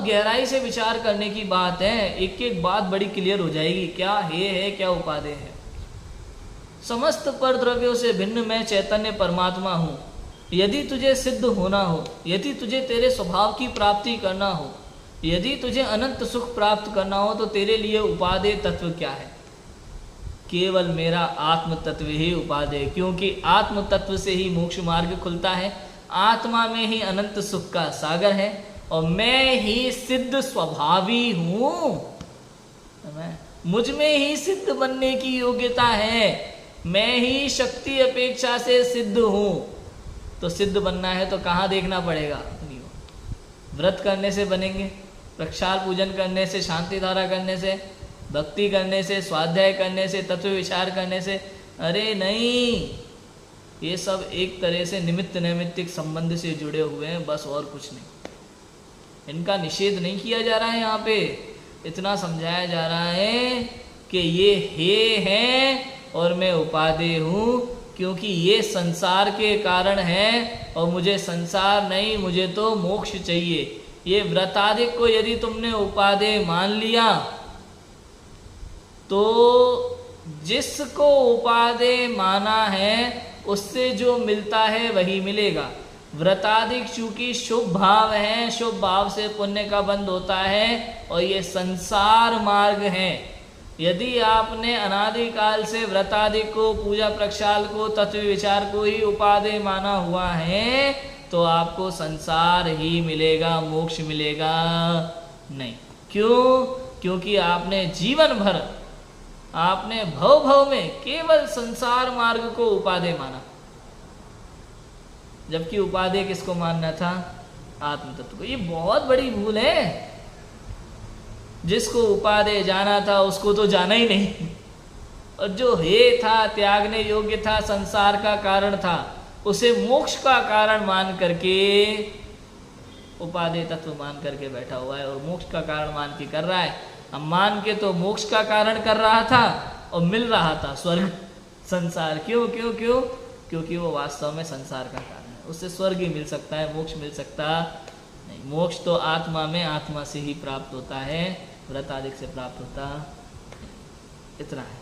बहुत गहराई से विचार करने की बात है। एक एक बात बड़ी क्लियर हो जाएगी, क्या है क्या उपादेय है। समस्त पर द्रव्यों से भिन्न मैं चैतन्य परमात्मा हूँ। यदि तुझे सिद्ध होना हो, यदि तुझे तेरे स्वभाव की प्राप्ति करना हो, यदि तुझे अनंत सुख प्राप्त करना हो, तो तेरे लिए उपादेय तत्व क्या है? केवल मेरा आत्म तत्व ही उपादेय, क्योंकि आत्म तत्व से ही मोक्ष मार्ग खुलता है। आत्मा में ही अनंत सुख का सागर है और मैं ही सिद्ध स्वभावी हूँ। मुझ में ही सिद्ध बनने की योग्यता है। मैं ही शक्ति अपेक्षा से सिद्ध हूँ। तो सिद्ध बनना है तो कहाँ देखना पड़ेगा? व्रत करने से बनेंगे, प्रक्षाल पूजन करने से, शांति धारा करने से, भक्ति करने से, स्वाध्याय करने से, तत्व विचार करने से? अरे नहीं, ये सब एक तरह से निमित्त नैमित्तिक संबंध से जुड़े हुए हैं, बस और कुछ नहीं। इनका निषेध नहीं किया जा रहा है। यहाँ पे इतना समझाया जा रहा है कि ये हे हैं और मैं उपादेय हूँ, क्योंकि ये संसार के कारण है और मुझे संसार नहीं, मुझे तो मोक्ष चाहिए। ये व्रतादिक को यदि तुमने उपादेय मान लिया तो जिसको उपादेय माना है उससे जो मिलता है वही मिलेगा। व्रतादिक चूंकि शुभ भाव है, शुभ भाव से पुण्य का बंध होता है और ये संसार मार्ग है। यदि आपने अनादिकाल से व्रतादिक को, पूजा प्रक्षाल को, तत्व विचार को ही उपादेय माना हुआ है तो आपको संसार ही मिलेगा, मोक्ष मिलेगा नहीं। क्यों? क्योंकि आपने जीवन भर, आपने भव भव में केवल संसार मार्ग को उपादेय माना, जबकि उपादेय किसको मानना था? आत्म तत्व को। ये बहुत बड़ी भूल है। जिसको उपादेय जाना था उसको तो जाना ही नहीं, और जो हे था, त्यागने योग्य था, संसार का कारण था, उसे मोक्ष का कारण मान करके, उपादेय तत्व मान करके बैठा हुआ है और मोक्ष का कारण मान के कर रहा है। अब मान के तो मोक्ष का कारण कर रहा था और मिल रहा था स्वर्ग, संसार। क्यों क्यों क्यों? क्योंकि वो वास्तव में संसार का कारण है। उससे स्वर्ग ही मिल सकता है, मोक्ष मिल सकता नहीं। मोक्ष तो आत्मा में, आत्मा से ही प्राप्त होता है, व्रत आदि से प्राप्त होता। इतना है।